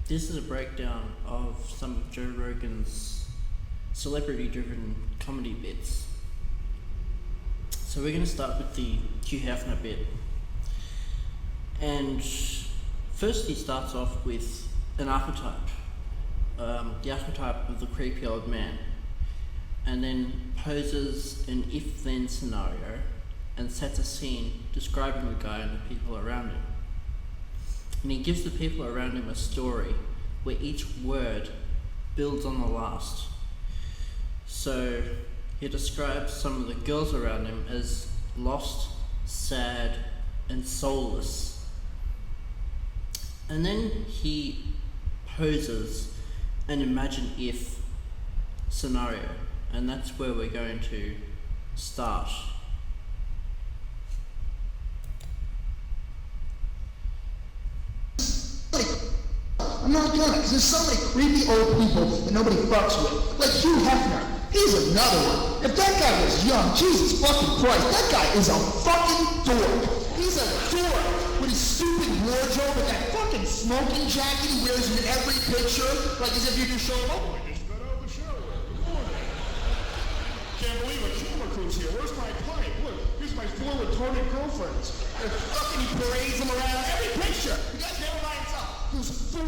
This is a breakdown of some of Joe Rogan's celebrity-driven comedy bits. So we're going to start with the Hugh Hefner bit. And first he starts off with an archetype, the archetype of the creepy old man, and then poses an if-then scenario and sets a scene describing the guy and the people around him. And he gives the people around him a story where each word builds on the last. So he describes some of the girls around him as lost, sad, and soulless. And then he poses an imagine if scenario, and that's where we're going to start. I'm not gonna, because there's so many creepy old people that nobody fucks with. Like Hugh Hefner, he's another one. If that guy was young, Jesus fucking Christ, that guy is a fucking dork. He's a dork with his stupid wardrobe and that fucking smoking jacket he wears in every picture, like as if you're just showing up. I just got out of the shower. Good morning. Can't believe a camera crew's here. Where's my pipe? Look, here's my 4 retarded girlfriends. And fucking he parades them around every picture. You guys never mind himself. Those 4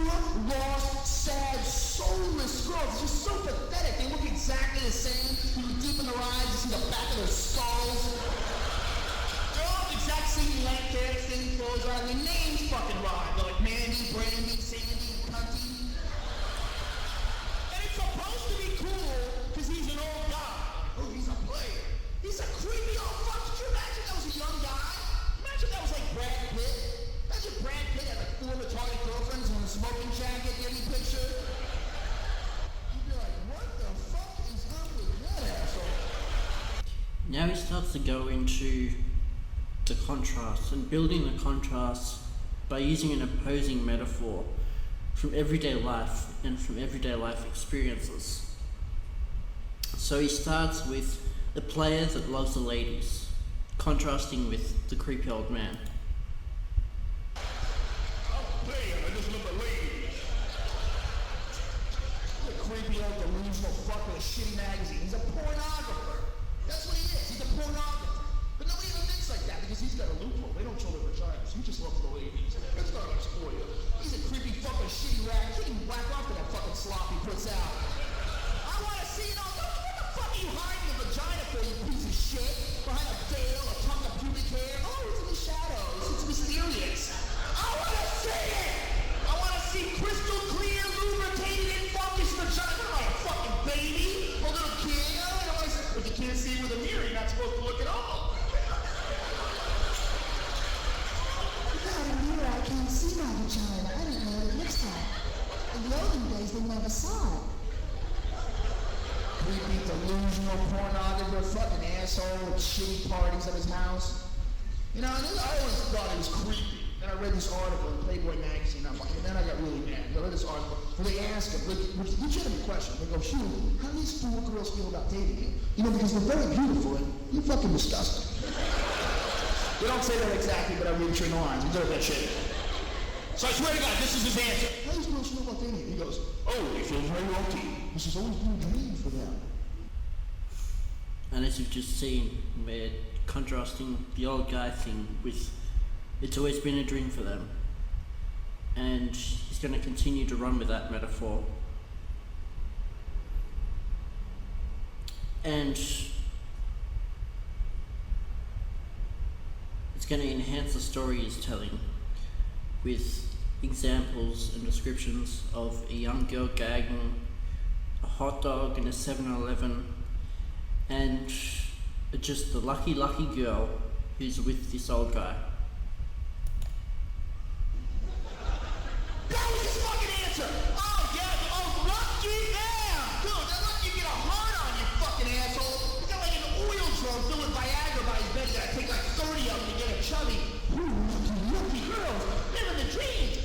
lost, sad, soulless girls. It's just so pathetic. They look exactly the same. You look deep in their eyes, you see the back of their skulls. They're all the exact same length hair, same clothes on. Their names fucking rhyme. They're like Mandy, Brandy, Sandy, Cunty. And it's supposed to be cool because he's an old guy. Oh, he's a player. He's a creepy old fuck. Could you imagine that was a young guy? Imagine that was like Brad Pitt. Imagine Brad Pitt had like 4 retarded girlfriends in a smoking jacket in any picture. You'd be like, what the fuck is up with that asshole? Now he starts to go into the contrast and building the contrast by using an opposing metaphor from everyday life and from everyday life experiences. So he starts with the player that loves the ladies, contrasting with the creepy old man. I just love the ladies. He's a creepy old delusional fuck with a shitty magazine. He's a pornographer. That's what he is. He's a pornographer. But nobody even thinks like that because he's got a loophole. They don't show their vaginas. He just loves the ladies. That's not us for you. He's a creepy fucking shitty rag. He can't even whack off to that fucking slop he puts out. I want to see it all. What the fuck are you hiding your vagina for, you piece of shit? Behind a veil, a tongue of pubic hair? Oh, it's in the shadows. It's mysterious. I want to see it! I want to see crystal clear, lubricated, and focused vagina. What am I, a fucking baby? A little kid? I don't want to see. But you can't see with a mirror. You're not supposed to look at all. Without a mirror, I can't see my vagina. I don't know what it looks like. In the olden days, they never saw it. Creepy, delusional, pornographer, fucking asshole with shitty parties at his house. You know, and I always thought it was creepy. Then I read this article in Playboy magazine, and then I got really mad. I read this article where they asked him, legitimate question. They go, Hugh, how do these 4 girls feel about dating you? You know, because they're very beautiful and you're fucking disgusting. They don't say that exactly, but I read between the lines. He does that shit. So I swear to God, this is his answer. How do these girls feel about dating you? He goes, oh, they feel very lucky. This has always been a dream for them. And as you've just seen, we're contrasting the old guy thing with it's always been a dream for them. And he's going to continue to run with that metaphor. And it's going to enhance the story he's telling with examples and descriptions of a young girl gagging, a hot dog in a 7-Eleven, and just the lucky girl who's with this old guy. That was his fucking answer! Oh, yeah, oh, lucky them! Dude, that lucky you get a heart on, you fucking asshole! You got like an oil drum filled with Viagra by his bed. You gotta take like 30 of them to get a chubby. Ooh, lucky girls, living the dream!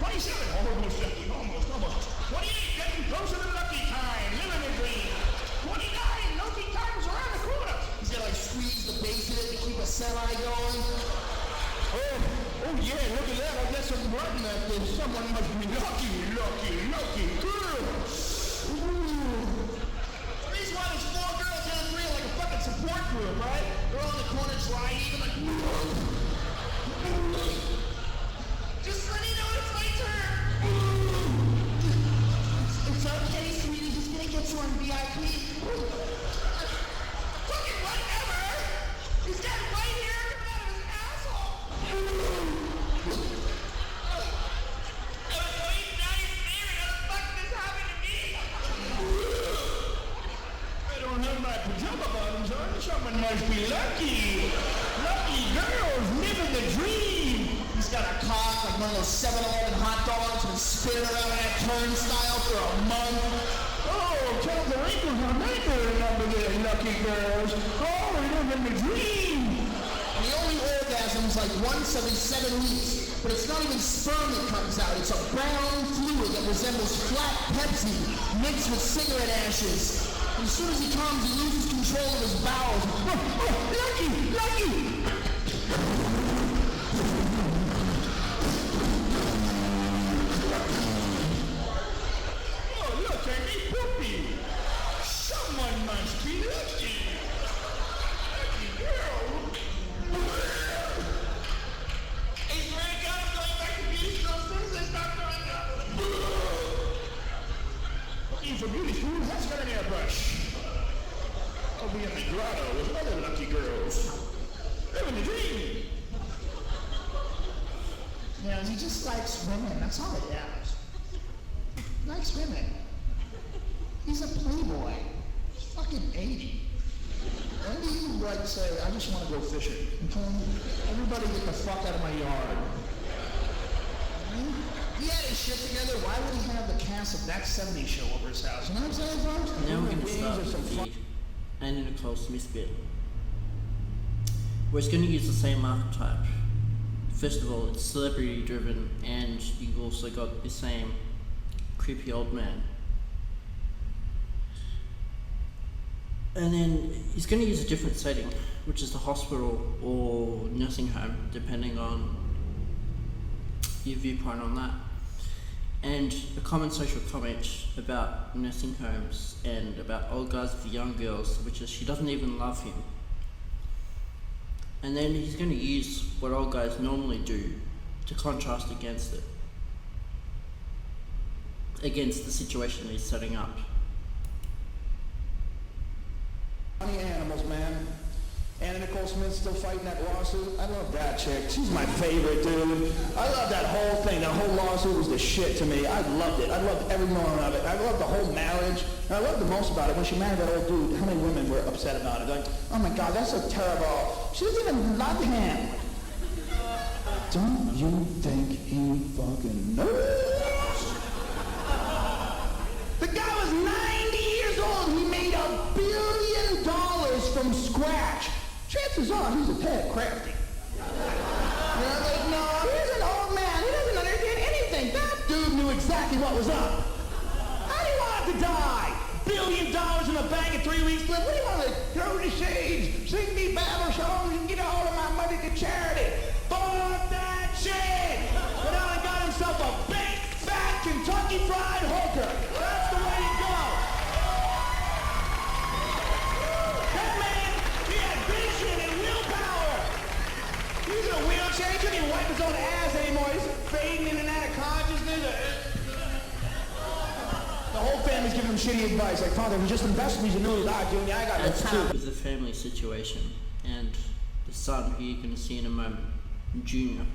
27, almost 50, almost. 28, getting closer to lucky time, living the dream. 29, lucky time's around the corner. He's gotta like squeeze the base in it to keep a semi going. Oh yeah, look at that. I guess I'm right now. Someone must be lucky. must be lucky. Lucky girls living the dream. He's got a cock like one of those 7-Eleven hot dogs and spinning around in that turnstile for a month. Oh, tell the wrinkles are making over there, lucky girls. Oh, living the dream. And he only orgasms like once every 7 weeks. But it's not even sperm that comes out. It's a brown fluid that resembles flat Pepsi mixed with cigarette ashes. And as soon as he comes, he loses control of his bowels. Oh, lucky, lucky! Oh, look, I need poopy. Someone must be lucky. Lucky girl. Hey, Frank, I'm going back to beauty school as soon as I start throwing up. Looking for beauty school? Let's get an airbrush. I'll be in the grotto with other lucky girls. Living the dream. You know, he just likes women. That's all he has. He likes women. He's a playboy. He's fucking 80. When do you, like, say, I just want to go fishing? Okay? Everybody get the fuck out of my yard. He had his shit together. Why would he have the cast of That 70s Show over his house? You know what I'm saying, folks? Now we're going to start with the Anna Nicole Smith bit. We're going to use the same archetype. First of all, it's celebrity driven, and you've also got the same creepy old man. And then he's going to use a different setting, which is the hospital or nursing home, depending on your viewpoint on that. And a common social comment about nursing homes and about old guys with young girls, which is she doesn't even love him. And then he's going to use what old guys normally do to contrast against it, against the situation he's setting up. Funny animals, man. Anna Nicole Smith still fighting that lawsuit. I love that chick. She's my favorite, dude. I love that whole thing. That whole lawsuit was the shit to me. I loved it. I loved every moment of it. I loved the whole marriage. And I loved the most about it when she married that old dude. How many women were upset about it? Like, oh my God, that's so terrible. She doesn't even love him. Don't you think he fucking knows? The guy was 90 years old. He made $1 billion from scratch. Chances are he's a tad crafty. Like, no, he's an old man. He doesn't understand anything. That dude knew exactly what was up. How do you want him to die? $1 billion in the bank in 3 weeks left. What do you want to throw the shades, sing me Bible songs, and get all of my money to charity? Fuck that shit! Went out and got himself a big, fat Kentucky Fried Hooker. That's the way to go. That man, he had vision and willpower. He's in a wheelchair. He couldn't even wipe his own ass anymore. He's fading in and out of consciousness. The whole family's giving him shitty advice. Like, Father, if you just invest in these annuities, Junior, I got That's this too. with the family situation and the son who you're going to see in a moment, Junior.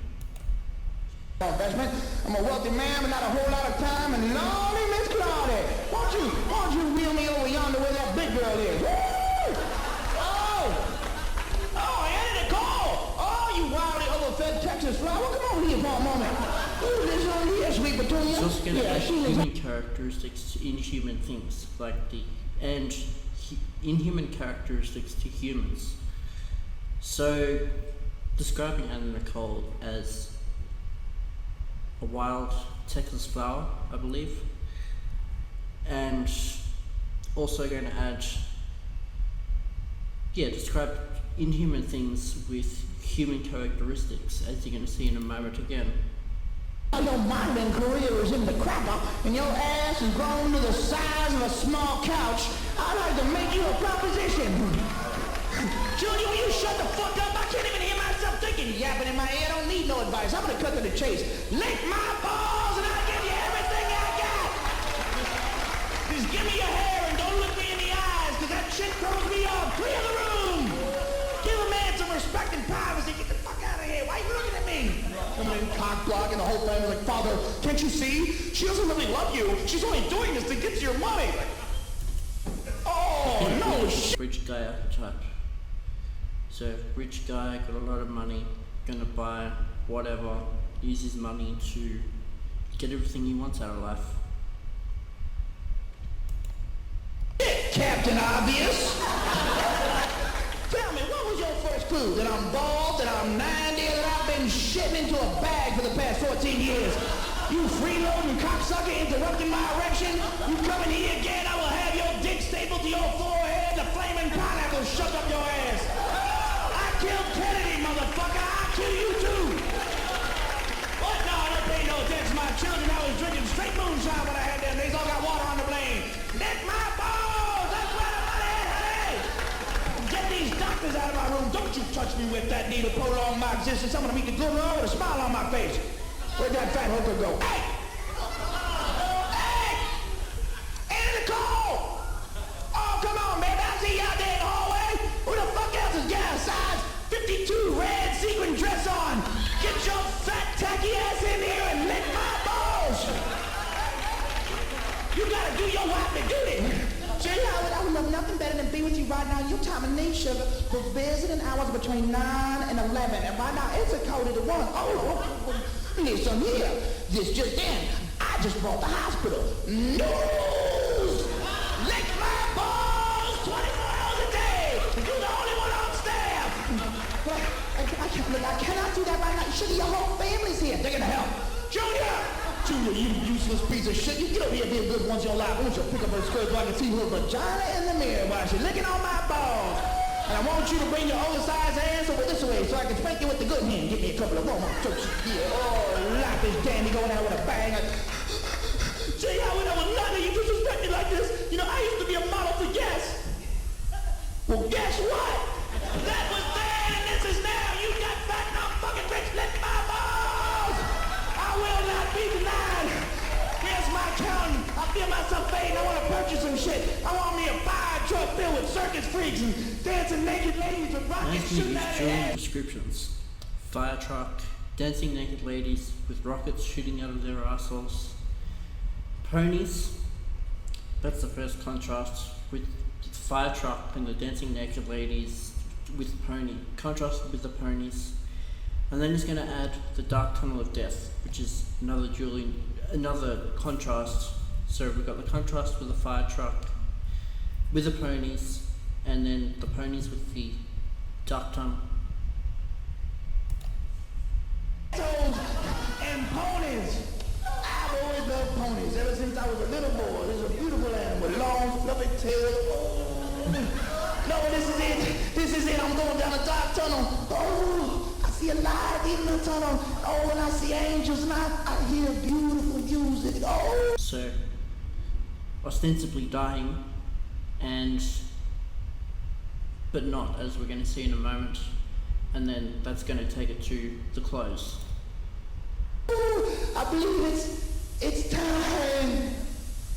Investment. I'm a wealthy man, but not a whole lot of time. And Lordy, Miss Claudia, why don't you wheel me over yonder where that big girl is? Woo! Oh, Anna Nicole! Oh, you wildly overfed Texas flower. Come over here for a moment. Ooh, this one here, sweet petunia. It's also going to add human characteristics to inhuman things, like inhuman characteristics to humans. So, describing Anna Nicole as a wild Texas flower, I believe, and also going to add, describe inhuman things with human characteristics, as you're going to see in a moment again. Your mind and career is in the crapper, and your ass is grown to the size of a small couch. I'd like to make you a proposition. Junior, will you shut the fuck up? I can't even hear myself thinking. Yapping in my ear, I don't need no advice. I'm gonna cut to the chase. Lick my balls and I'll give you everything I got. Just give me your hair and don't look me in the eyes, cause that shit throws me off. Clear the room. Give a man some respect and privacy. Get the fuck out of here. Why are you looking at me? Coming in cock blocking, the whole family like, Father, can't you see? She doesn't really love you. She's only doing this to get to your money. Oh, no shit. Bridge guy archetype. So rich guy, got a lot of money, gonna buy whatever, use his money to get everything he wants out of life. Captain Obvious. Tell me, what was your first clue? That I'm bald, that I'm 90, that I've been shitting into a bag for the past 14 years? You freeloading cocksucker interrupting my erection? You coming here again, I will have your dick stapled to your forehead, the flaming pineapple shoved up your ass. I killed Kennedy, motherfucker. I'll kill you too. What? No, I don't pay no attention to my children. I was drinking straight moonshine when I had them. They all got water on the blame. Lick my balls! That's where the money is, hey! Get these doctors out of my room. Don't you touch me with that needle prolong my existence. I'm gonna meet the good Lord with a smile on my face. Where'd that fat hooker go? Hey! Hey! Anna Nicole! Oh, come on, baby. I see you out there in the hallway. Who the fuck else has got a size 52 red sequin dress on? Get your fat, tacky ass in here and lick my balls! You gotta do your wifely duty. Jay Howard, I would love nothing better than be with you right now. Your time of need, sugar, for visiting hours between 9 and 11. And right now, it's a code to 1. Oh, listen here. This just in. I just bought the hospital. News! Lick my balls 24 hours a day. You're the only one on staff. But I cannot do that right now. Sugar, your whole family's here. They're gonna help. Junior, you useless piece of shit. You get over here being good once in your life. I want you to pick up her skirt so I can see her vagina in the mirror while she's licking on my balls. And I want you to bring your oversized hands over this way so I can spank you with the good hand. Give me a couple of warm-up strokes here. Oh, like this dandy going out with a bang. Jay Howard, I would not let you disrespect me like this. You know, I used to be a model for Guess. Well, guess what? That was then and this is now. You got fat and I'm fucking rich. Lick my balls. I will not be denied. Here's my accountant. I feel myself fading. I want to purchase some shit. I want me a fire truck filled with circus freaks and dancing naked ladies with rockets As we shooting use out of during their ass. descriptions, fire truck, dancing naked ladies with rockets shooting out of their assholes, ponies. That's the first contrast with the fire truck and the dancing naked ladies with pony. Contrast with the ponies. And then he's going to add the dark tunnel of death, which is another contrast. So we've got the contrast with the fire truck, with the ponies, and then the ponies with the dark tunnel. And ponies. I've always loved ponies ever since I was a little boy. This is a beautiful animal, long, fluffy tail. Oh. No, this is it. This is it. I'm going down a dark tunnel. Oh, I see a light in the tunnel. Oh, and I see angels, and I hear beautiful music. Oh. So, ostensibly dying, but not, as we're going to see in a moment, and then that's going to take it to the close. I believe it's time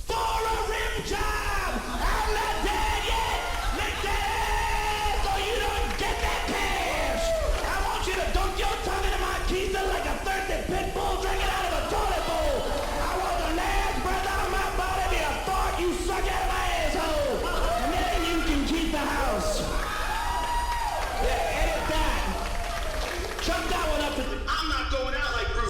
for a rim job. I'm not dead yet. Make that ass so you don't get that cash. I want you to dunk your tongue into my keister like a thirsty pit bull drinking out of a toilet bowl. I want the last breath out of my body be a fart you suck out of my asshole. And then you can keep the house. Yeah, edit that. Chuck that one up. I'm not going out like Bruce.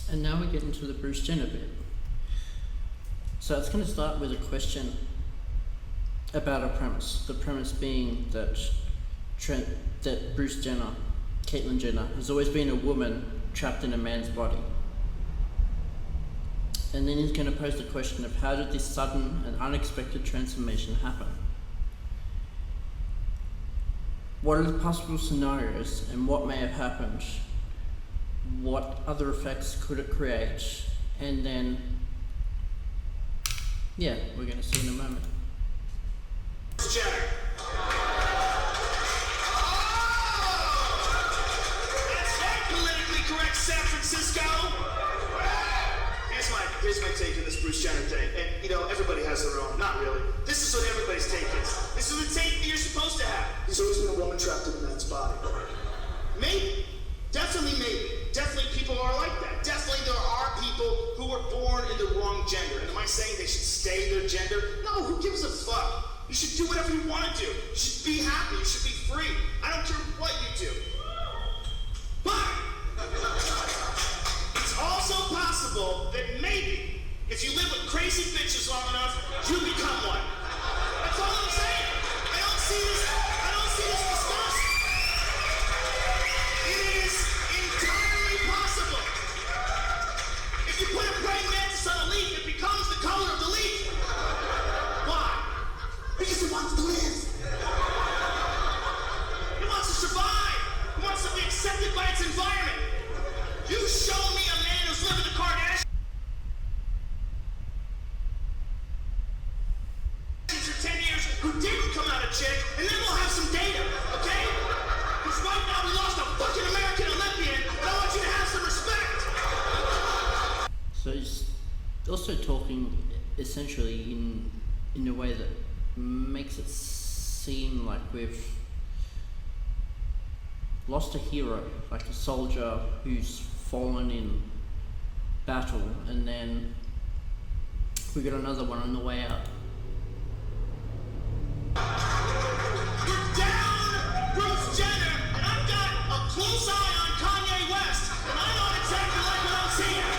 And now we get into the Bruce Jenner bit. So it's going to start with a question about a premise. The premise being that that Bruce Jenner, Kaitlyn Jenner, has always been a woman trapped in a man's body. And then he's going to pose the question of how did this sudden and unexpected transformation happen? What are the possible scenarios and what may have happened? What other effects could it create? And then, yeah, we're going to see in a moment. Jenner. That's right, politically correct San Francisco. Here's my take on this Bruce Jenner thing. And, you know, everybody has their own. Not really. This is what everybody's take is. This is the take that you're supposed to have. He's always been a woman trapped in a man's body. Maybe. Definitely maybe. Definitely people are like that. Definitely there are people gender. And am I saying they should stay their gender? No, who gives a fuck? You should do whatever you want to do. You should be happy. You should be free. I don't care what you do. But it's also possible that maybe if you live with crazy bitches long enough, you become one. That's all I'm saying. I don't see this discussed. It is entirely possible. If you put a praying mantis on a leaf, it becomes the color of the leaf. Why? Because it wants to live. It wants to survive. It wants to be accepted by its environment. You show me a man who's living the Kardashians for 10 years who didn't come out a chick, and then we'll have some data, okay? Because right now we lost a fucking American Olympian, and I want you to have some respect. So he's also talking essentially in a way that makes it seem like we've lost a hero, like a soldier who's fallen in battle, and then we got another one on the way out. We're down Bruce Jenner, and I've got a close eye on Kanye West, and I know exactly like what I'm seeing.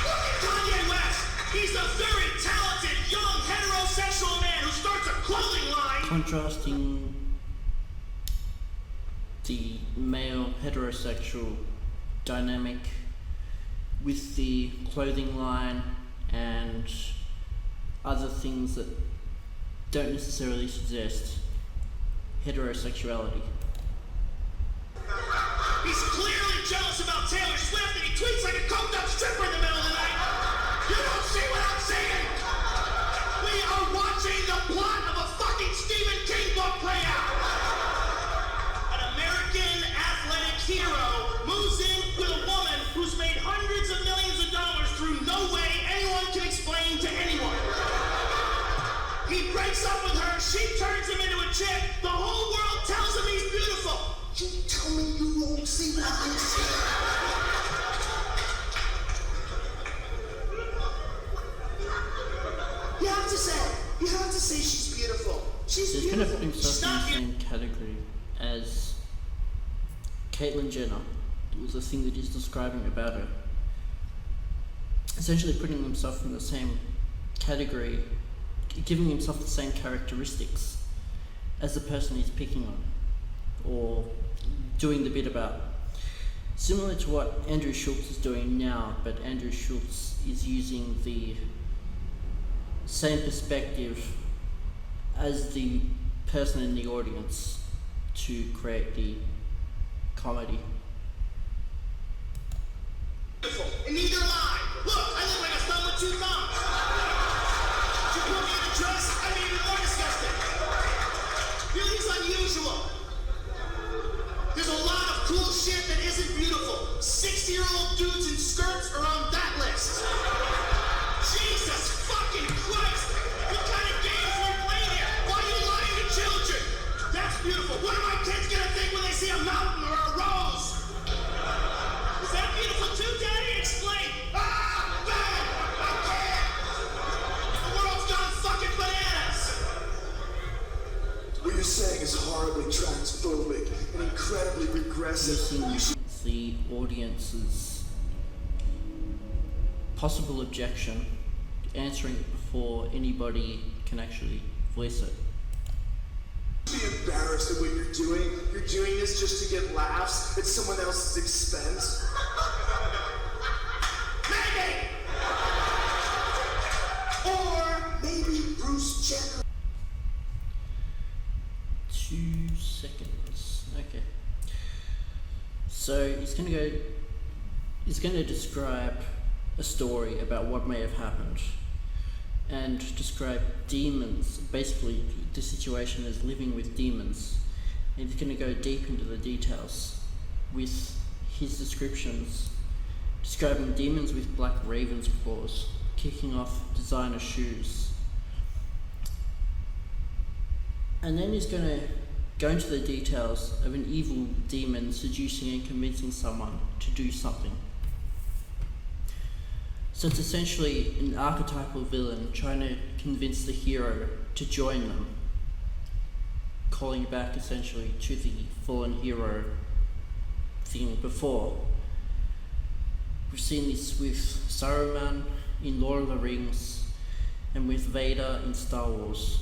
Look at Kanye West. He's a very talented, young, heterosexual man who starts a clothing line. Contrasting the male heterosexual dynamic with the clothing line and other things that don't necessarily suggest heterosexuality. He's clearly jealous about Taylor Swift, and he tweets like a coked-up stripper in the middle of the night. You don't see what I'm seeing? We are watching the plot of a fucking Stephen King book play out. An American athletic hero moves in with a woman who's made hundreds of millions of dollars through no way anyone can explain to anyone. He breaks up with her, she turns him into a chick, the whole world tells him he's beautiful. You tell me you won't see what I'm seeing. You have to say she's beautiful. She's He's kind of beautiful. put himself in the same category as Kaitlyn Jenner. It was the thing that he's describing about her. Essentially putting himself in the same category, giving himself the same characteristics as the person he's picking on, or doing the bit about. Similar to what Andrew Schultz is doing now, but Andrew Schultz is using the same perspective as the person in the audience to create the comedy. And neither am I. Look, I look like a thumb with two thumbs. You put me in a dress, I'd be even more disgusting. Beauty's unusual. There's a lot of cool shit that isn't beautiful. 60-year-old dudes in skirts are on that list. Jesus fucking Christ! What kind of games we play here? Why are you lying to children? That's beautiful. What are my kids gonna think when they see a mountain or a rose? Is that beautiful too, Daddy? Explain. Ah! Bang! I can't! The world's gone fucking bananas! What you're saying is horribly transphobic and incredibly regressive. Missing the audience's possible objection, answering it before anybody can actually voice it. Be embarrassed at what you're doing. You're doing this just to get laughs at someone else's expense. Maybe! Or maybe Bruce Jenner. 2 seconds. Okay. So he's going to describe a story about what may have happened and describe demons. Basically, the situation is living with demons. And he's going to go deep into the details with his descriptions, describing demons with black raven's claws, kicking off designer shoes. And then he's going to go into the details of an evil demon seducing and convincing someone to do something. So it's essentially an archetypal villain trying to convince the hero to join them, calling back essentially to the fallen hero thing before. We've seen this with Saruman in Lord of the Rings and with Vader in Star Wars.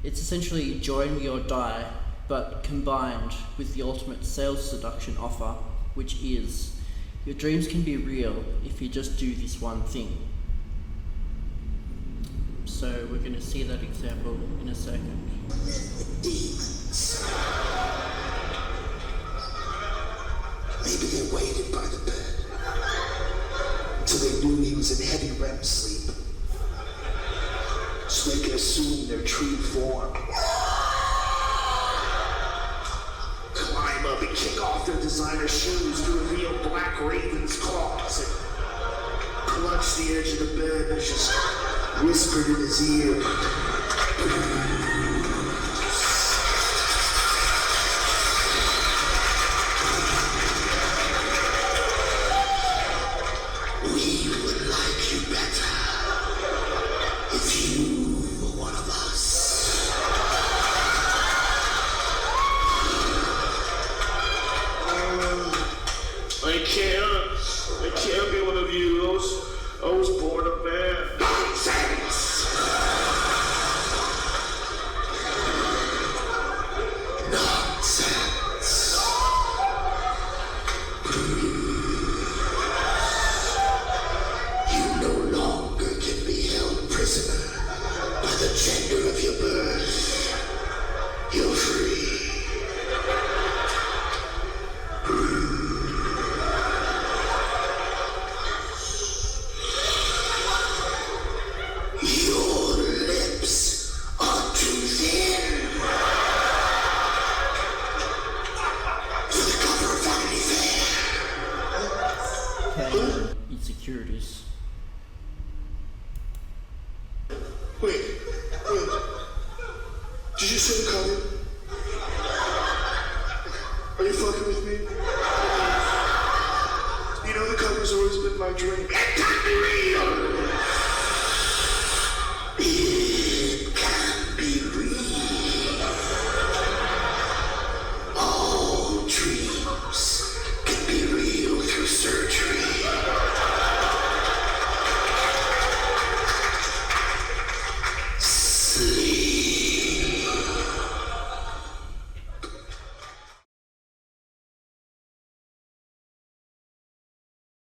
It's essentially join me or die, but combined with the ultimate sales seduction offer, which is your dreams can be real if you just do this one thing. So we're going to see that example in a second. Demons. Maybe they waited by the bed until they knew he was in heavy REM sleep, so they could assume their true form. Climb up and kick off their designer shoes to reveal Black Raven's claws and clutch the edge of the bed and just whispered in his ear. We would like you better if you were one of us. I can't be one of you. I was born a man. Nonsense! Nonsense. You no longer can be held prisoner by the gender of your birth. You're free. Your lips are too thin for the cover of Vanity Fair. Okay, insecurities. Wait. Did you say cover?